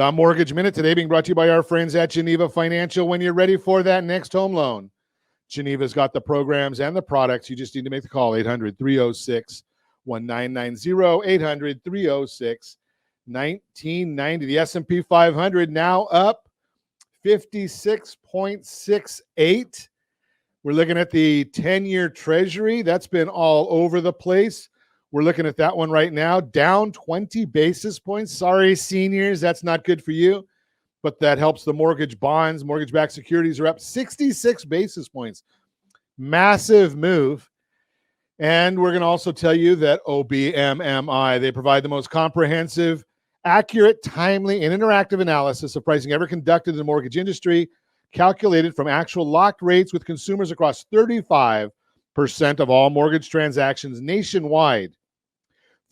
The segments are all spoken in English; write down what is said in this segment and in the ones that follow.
The Mortgage Minute today being brought to you by our friends at Geneva Financial. When you're ready for that next home loan, Geneva's got the programs and the products. You just need to make the call, 800-306-1990, 800-306-1990. The S&P 500 now up 56.68. We're looking at the 10-year Treasury. That's been all over the place. We're looking at that one right now, down 20 basis points. Sorry, seniors, that's not good for you, but that helps the mortgage bonds. Mortgage-backed securities are up 66 basis points. Massive move. And we're going to also tell you that OBMMI, they provide the most comprehensive, accurate, timely, and interactive analysis of pricing ever conducted in the mortgage industry, calculated from actual locked rates with consumers across 35% of all mortgage transactions nationwide.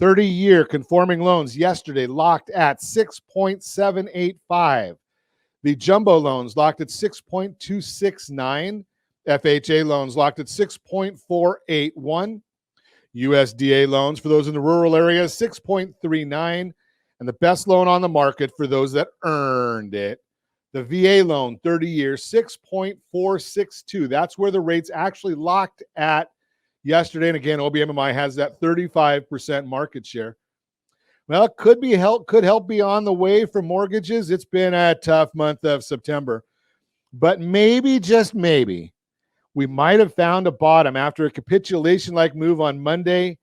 30-year conforming loans yesterday locked at 6.785. The jumbo loans locked at 6.269. FHA loans locked at 6.481. USDA loans for those in the rural areas, 6.39. And the best loan on the market for those that earned it, the VA loan, 30 years, 6.462. That's where the rates actually locked at yesterday. And again, OBMMI has that 35% market share. Well, it could help be on the way for mortgages. It's been a tough month of September. But maybe, just maybe, we might have found a bottom after a capitulation-like move on Monday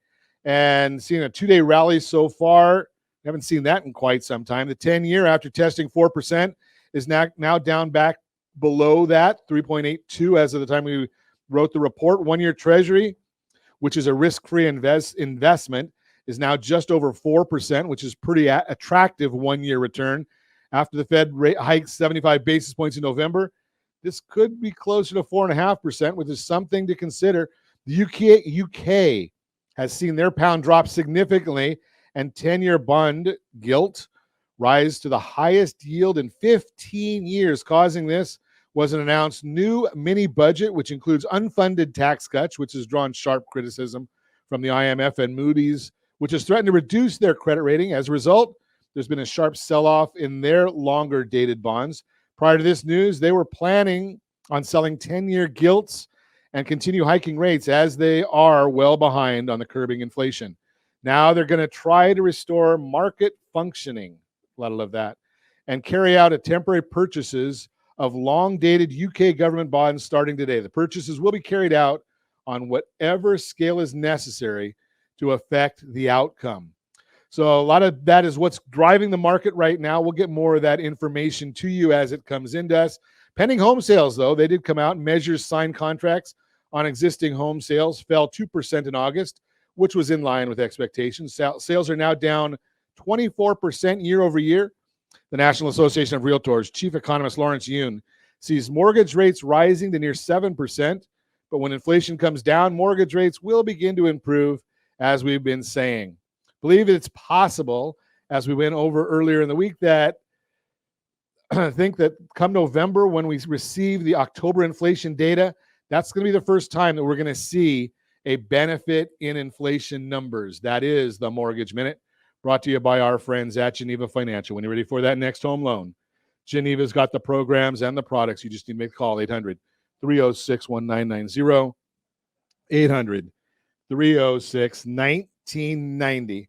and seeing a two-day rally so far. We haven't seen that in quite some time. The 10-year, after testing 4%, is now down back below that, 3.82 as of the time we wrote the report. One-year Treasury, which is a risk-free investment, is now just over 4%, which is pretty attractive one-year return. After the Fed rate hikes 75 basis points in November, this could be closer to 4.5%, which is something to consider. The UK has seen their pound drop significantly, and 10-year bond gilt rise to the highest yield in 15 years. Causing this was an announced new mini budget, which includes unfunded tax cuts, which has drawn sharp criticism from the IMF and Moody's, which has threatened to reduce their credit rating. As a result, there's been a sharp sell-off in their longer-dated bonds. Prior to this news, they were planning on selling 10-year gilts and continue hiking rates as they are well behind on the curbing inflation. Now they're going to try to restore market functioning, a lot of that, and carry out a temporary purchases of long-dated UK government bonds starting today. The purchases will be carried out on whatever scale is necessary to affect the outcome. So a lot of that is what's driving the market right now. We'll get more of that information to you as it comes into us. Pending home sales, though, they did come out. Measures signed contracts on existing home sales fell 2% in August, which was in line with expectations. Sales are now down 24% year over year. The National Association of Realtors chief economist Lawrence Yun sees mortgage rates rising to near 7%, but when inflation comes down, mortgage rates will begin to improve, as we've been saying. Believe it's possible, as we went over earlier in the week, that I think that come November, when we receive the October inflation data, that's going to be the first time that we're going to see a benefit in inflation numbers. That is the Mortgage Minute, brought to you by our friends at Geneva Financial. When you're ready for that next home loan, Geneva's got the programs and the products. You just need to make a call, 800-306-1990, 800-306-1990.